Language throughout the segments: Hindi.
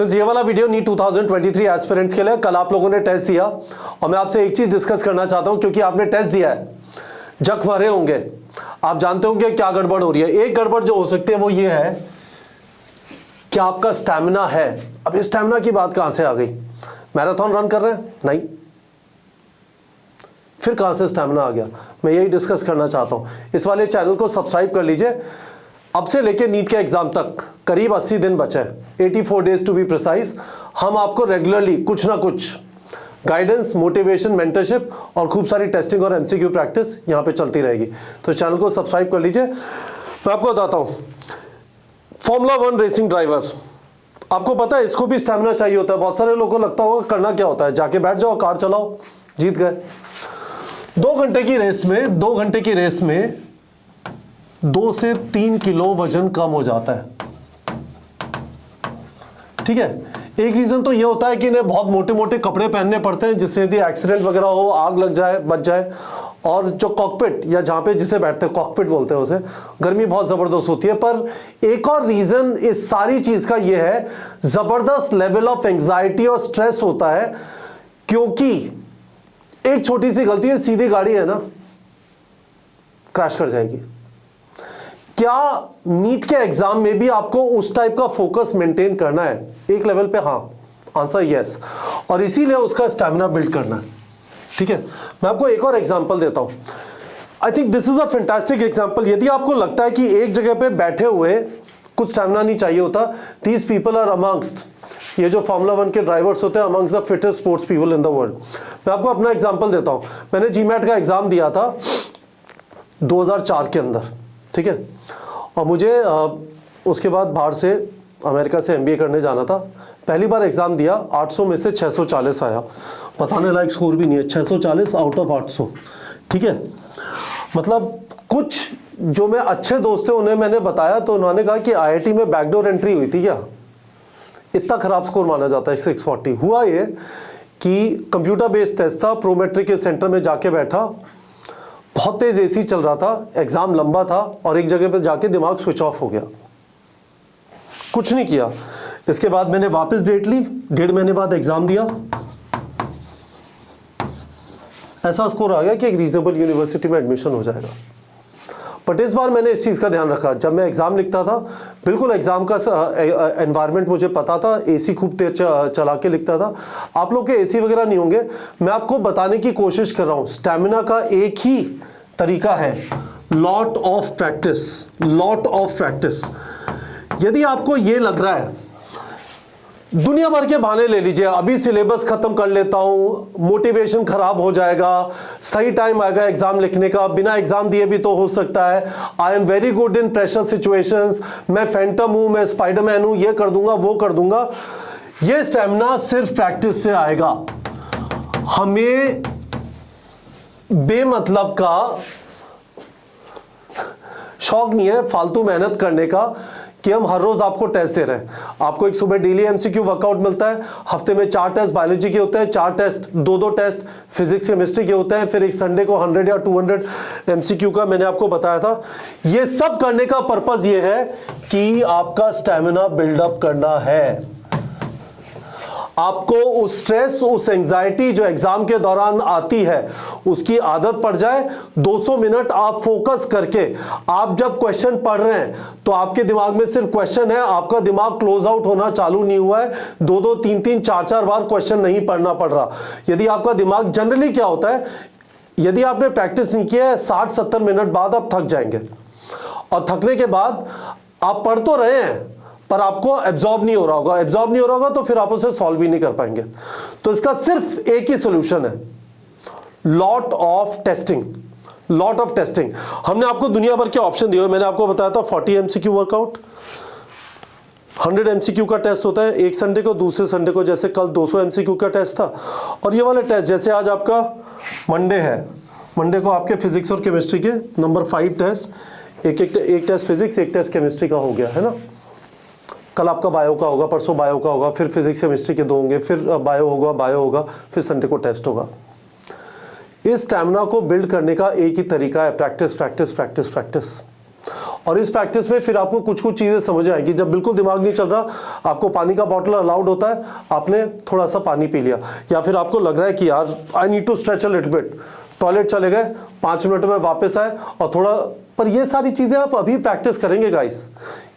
फ्रेंड्स ये वाला वीडियो नीट 2023 एस्पिरेंट्स के लिए। कल आप लोगों ने टेस्ट दिया और मैं आपसे एक चीज डिस्कस करना चाहता हूं, क्योंकि आपने टेस्ट दिया है, जख भरे होंगे, आप जानते होंगे क्या गड़बड़ हो रही है। एक गड़बड़ जो हो सकती है वो ये है कि आपका स्टैमिना है। अब इस स्टैमिना की बात कहां से आ गई? मैराथन रन कर रहे हैं? नहीं, फिर कहां से स्टैमिना आ गया? मैं यही डिस्कस करना चाहता हूं। इस वाले चैनल को सब्सक्राइब कर लीजिए। अब से लेके नीट के एग्जाम तक करीब 80 दिन बचे हैं, 84 डेज टू बी प्रिसाइज। हम आपको रेगुलरली कुछ ना कुछ गाइडेंस, मोटिवेशन, मेंटरशिप और खूब सारी टेस्टिंग और एमसीक्यू प्रैक्टिस यहां पे चलती रहेगी। तो चैनल को सब्सक्राइब कर लीजिए। मैं आपको बताता हूं, फॉर्मूला 1 रेसिंग ड्राइवर, आपको पता है इसको भी स्टैमिना चाहिए होता है। बहुत सारे लोगों को लगता होगा करना क्या होता है, जाके बैठ जाओ, कार चलाओ, जीत गए। 2 घंटे की रेस में 2 से 3 किलो वजन कम हो जाता है। ठीक है, एक रीजन तो ये होता है कि इन्हें बहुत मोटे मोटे कपड़े पहनने पड़ते हैं, जिससे यदि एक्सीडेंट वगैरह हो, आग लग जाए, बच जाए। और जो कॉकपिट या जहां पे जिसे बैठते हैं, कॉकपिट बोलते हैं उसे, गर्मी बहुत जबरदस्त होती है। पर एक और रीजन इस सारी चीज का ये है, जबरदस्त लेवल ऑफ एंजाइटी और स्ट्रेस होता है, क्योंकि एक छोटी सी गलती है, सीधी गाड़ी है ना, क्रैश कर जाएगी। क्या नीट के एग्जाम में भी आपको उस टाइप का फोकस मेंटेन करना है? एक लेवल पे हाँ, आंसर यस, और इसीलिए उसका स्टैमिना बिल्ड करना है। ठीक है, मैं आपको एक और एग्जांपल देता हूं। I think this is a fantastic example. यदि आपको लगता है कि एक जगह पे बैठे हुए कुछ स्टैमिना नहीं चाहिए होता, दीज पीपल आर अमंग्स्ट, ये जो फॉर्मूला 1 के ड्राइवर्स होते हैं, amongst the fittest sports people in the world. मैं आपको अपना एग्जांपल देता हूं। मैंने जीमैट का एग्जाम दिया था 2004 के अंदर, ठीक है, और मुझे उसके बाद बाहर से अमेरिका से एमबीए करने जाना था। पहली बार एग्जाम दिया, 800 में से 640 आया। बताने लायक स्कोर भी नहीं है, 640 आउट ऑफ 800। ठीक है, मतलब कुछ जो मैं अच्छे दोस्त थे उन्हें मैंने बताया तो उन्होंने कहा कि आईआईटी में बैकडोर एंट्री हुई थी क्या? इतना खराब स्कोर माना जाता है 640। हुआ ये कि कंप्यूटर बेस्ड टेस्ट था, प्रोमेट्रिक के सेंटर में जाके बैठा, बहुत तेज एसी चल रहा था, एग्जाम लंबा था, और एक जगह पे जाके दिमाग स्विच ऑफ हो गया, कुछ नहीं किया। इसके बाद मैंने वापस डेट ली, 1.5 महीने बाद एग्जाम दिया, ऐसा स्कोर आ गया कि एक रीजनेबल यूनिवर्सिटी में एडमिशन हो जाएगा। बट इस बार मैंने इस चीज का ध्यान रखा, जब मैं एग्जाम लिखता था, बिल्कुल एग्जाम का एनवायरनमेंट मुझे पता था, एसी खूब तेज चला के लिखता था। आप लोग के एसी वगैरह नहीं होंगे। मैं आपको बताने की कोशिश कर रहा हूं, स्टैमिना का एक ही तरीका है, lot of practice, lot of practice. यदि आपको ये लग रहा है, दुनिया भर के बहाने ले लीजिए, अभी सिलेबस खत्म कर लेता हूं, मोटिवेशन खराब हो जाएगा, सही टाइम आएगा एग्जाम लिखने का, बिना एग्जाम दिए भी तो हो सकता है, I am very good in pressure situations, मैं फैंटम हूं, मैं स्पाइडरमैन हूं, ये कर दूंगा, वो कर दूंगा, ये स्टैमिना सिर्फ प्रैक्टिस से आएगा। हमें बेमतलब का शौक नहीं है फालतू मेहनत करने का कि हम हर रोज आपको टेस्ट दे रहे हैं। आपको एक सुबह डेली एमसीक्यू वर्कआउट मिलता है, हफ्ते में 4 टेस्ट बायोलॉजी के होते हैं, 4 टेस्ट, 2 टेस्ट फिजिक्स केमिस्ट्री के होते हैं, फिर एक संडे को 100 या 200 एमसीक्यू का मैंने आपको बताया था। ये सब करने का पर्पस ये है कि आपका स्टैमिना बिल्डअप करना है। आपको उस स्ट्रेस, उस एंजाइटी जो एग्जाम के दौरान आती है, उसकी आदत पड़ जाए। 200 मिनट आप फोकस करके, आप जब क्वेश्चन पढ़ रहे हैं तो आपके दिमाग में सिर्फ क्वेश्चन है, आपका दिमाग क्लोज आउट होना चालू नहीं हुआ है, 2-2, 3-3, 4-4 बार क्वेश्चन नहीं पढ़ना पड़ रहा। यदि आपका दिमाग, जनरली क्या होता है, यदि आपने प्रैक्टिस नहीं किया है, 60-70 मिनट बाद आप थक जाएंगे, और थकने के बाद आप पढ़ तो रहे हैं पर आपको एब्जॉर्ब नहीं हो रहा होगा। एब्जॉर्ब नहीं हो रहा होगा तो फिर आप उसे सॉल्व भी नहीं कर पाएंगे। तो इसका सिर्फ एक ही सॉल्यूशन है, lot of testing, lot of testing. हमने आपको दुनिया भर के ऑप्शन दिए हुए, मैंने आपको बताया था 40 एमसीक्यू वर्कआउट, 100 एमसीक्यू का टेस्ट होता है एक संडे को, दूसरे संडे को, जैसे कल 200 एमसीक्यू का टेस्ट था। और ये वाले टेस्ट, जैसे आज आपका मंडे है, मंडे को आपके फिजिक्स और केमिस्ट्री के नंबर 5 टेस्ट, एक टेस्ट फिजिक्स, एक टेस्ट केमिस्ट्री का हो गया है ना। कल आपका बायो का होगा, परसों बायो का होगा, फिर फिजिक्स केमिस्ट्री के 2 होंगे, फिर बायो होगा, फिर संडे को टेस्ट होगा। इस स्टैमिना को बिल्ड करने का एक ही तरीका है, प्रैक्टिस, प्रैक्टिस, प्रैक्टिस, प्रैक्टिस। और इस प्रैक्टिस में फिर आपको कुछ कुछ चीज़ें समझ आएगी। जब बिल्कुल दिमाग नहीं चल रहा, आपको पानी का बॉटल अलाउड होता है, आपने थोड़ा सा पानी पी लिया, या फिर आपको लग रहा है कि यार I need to stretch a little bit, toilet चले गए, 5 मिनट में वापस आए और थोड़ा, पर ये सारी चीज़ें आप अभी प्रैक्टिस करेंगे गाइस,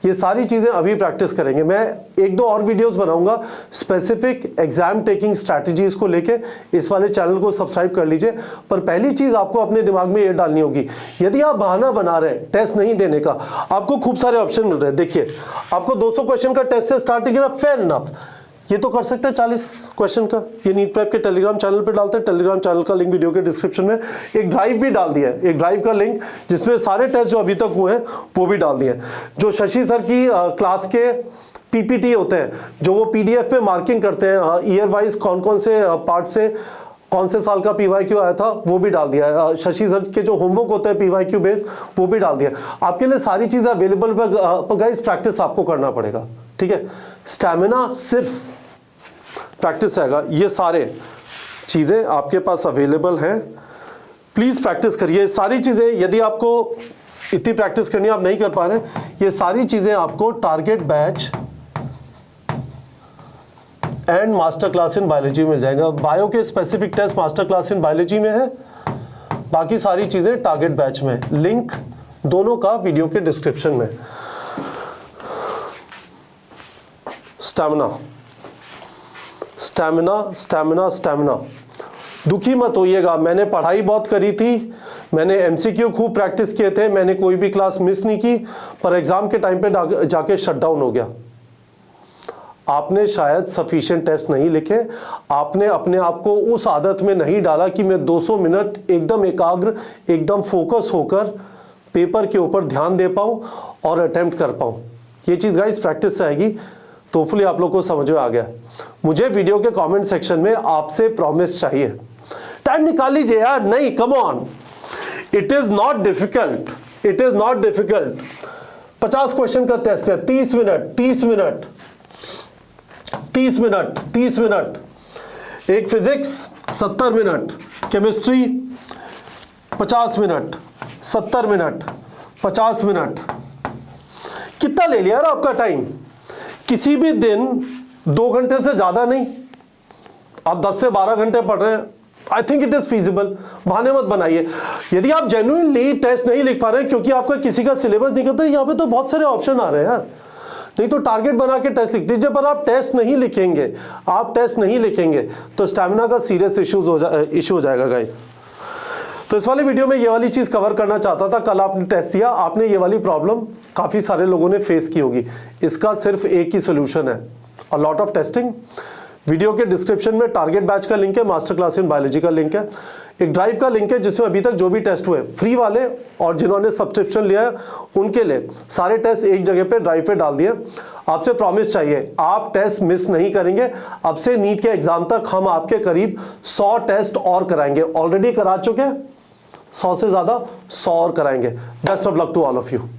ये सारी चीज़ें अभी प्रैक्टिस करेंगे। मैं 1-2 और वीडियोस बनाऊंगा स्पेसिफिक एग्जाम टेकिंग स्ट्रैटेजीज को लेके, इस वाले चैनल को सब्सक्राइब कर लीजिए। पर पहली चीज़ आपको अपने दिमाग में ये डालनी होगी, यदि आप बहाना बना रहे हैं टेस्ट नहीं देने का, आपको खूब सारे ऑप्शन मिल रहे हैं। देखिए, आपको 200 क्वेश्चन का टेस्ट से स्टार्टिंग है, फेयर इनफ, ये तो कर सकते हैं 40 क्वेश्चन का। ये नीट प्रेप के टेलीग्राम चैनल पे डालते हैं, टेलीग्राम चैनल का लिंक वीडियो के डिस्क्रिप्शन में। एक ड्राइव भी डाल दिया है, एक ड्राइव का लिंक जिसमें सारे टेस्ट जो अभी तक हुए हैं वो भी डाल दिए हैं। जो शशि सर की क्लास के पीपीटी होते हैं, जो वो पीडीएफ पे मार्किंग करते हैं ईयर वाइज, कौन कौन से पार्ट से कौन से साल का पीवाईक्यू आया था, वो भी डाल दिया है। शशि सर के जो होमवर्क होते हैं पीवाईक्यू बेस, वो भी डाल दिया। आपके लिए सारी चीजें अवेलेबल, पर गाइस प्रैक्टिस आपको करना पड़ेगा, ठीक है। स्टैमिना सिर्फ प्रैक्टिस रहेगा। ये सारे चीजें आपके पास अवेलेबल हैं, प्लीज प्रैक्टिस करिए। सारी चीजें, यदि आपको इतनी प्रैक्टिस करनी है, आप नहीं कर पा रहे, ये सारी चीजें आपको target batch and master class in biology मिल जाएगा। बायो के specific test master class in biology में है, बाकी सारी चीजें टारगेट बैच में। लिंक दोनों का वीडियो के डिस्क्रिप्शन में। स्टैमिना स्टैमिना स्टैमिना स्टैमिना, दुखी मत होइएगा। मैंने पढ़ाई बहुत करी थी, मैंने एमसीक्यू खूब प्रैक्टिस किए थे, मैंने कोई भी क्लास मिस नहीं की, पर एग्जाम के टाइम पे जाके शट डाउन हो गया। आपने शायद सफिशिएंट टेस्ट नहीं लिखे, आपने अपने आप को उस आदत में नहीं डाला कि मैं 200 मिनट एकदम एकाग्र, एकदम फोकस होकर पेपर के ऊपर ध्यान दे पाऊं और अटेम्प्ट कर पाऊं। ये चीज़ गाइस प्रैक्टिस से आएगी, तो होपफुली आप लोग को समझ में आ गया। मुझे वीडियो के कमेंट सेक्शन में आपसे प्रॉमिस चाहिए, टाइम निकाल लीजिए यार। नहीं, come on, it is not difficult, it is not difficult. 50 question का टेस्ट है, 30 मिनट 30 मिनट 30 मिनट 30 मिनट। एक physics 70 minute, chemistry 50 minute, 70 minute, 50 minute. कितना ले लिया यार आपका टाइम? किसी भी दिन 2 घंटे से ज्यादा नहीं, आप 10 से 12 घंटे पढ़ रहे हैं, I think it is feasible. बहाने मत बनाइए। यदि आप जेन्युइनली टेस्ट नहीं लिख पा रहे हैं क्योंकि आपका किसी का सिलेबस नहीं करता, यहाँ पे तो बहुत सारे ऑप्शन आ रहे हैं यार, नहीं तो टारगेट बना के टेस्ट लिख दीजिए। पर आप टेस्ट नहीं लिखेंगे, आप टेस्ट नहीं लिखेंगे तो स्टैमिना का सीरियस इशू हो जाएगा गाइस। तो इस वाले वीडियो में ये वाली चीज कवर करना चाहता था। कल आपने टेस्ट दिया, आपने ये वाली प्रॉब्लम काफी सारे लोगों ने फेस की होगी। इसका सिर्फ एक ही सोल्यूशन है, a lot of testing. Video के डिस्क्रिप्शन में टारगेट बैच का लिंक है, मास्टर क्लास इन बायोलॉजी का लिंक है, एक ड्राइव का लिंक है जिसमें अभी तक जो भी टेस्ट हुए फ्री वाले और जिन्होंने सब्सक्रिप्शन लिया है उनके लिए सारे टेस्ट एक जगह पे ड्राइव पे डाल दिए। आपसे प्रॉमिस चाहिए, आप टेस्ट मिस नहीं करेंगे। अब से नीट के एग्जाम तक हम आपके करीब 100 टेस्ट और कराएंगे, ऑलरेडी करा चुके हैं 100 से ज्यादा, 100 और कराएंगे। Best of luck to all of you.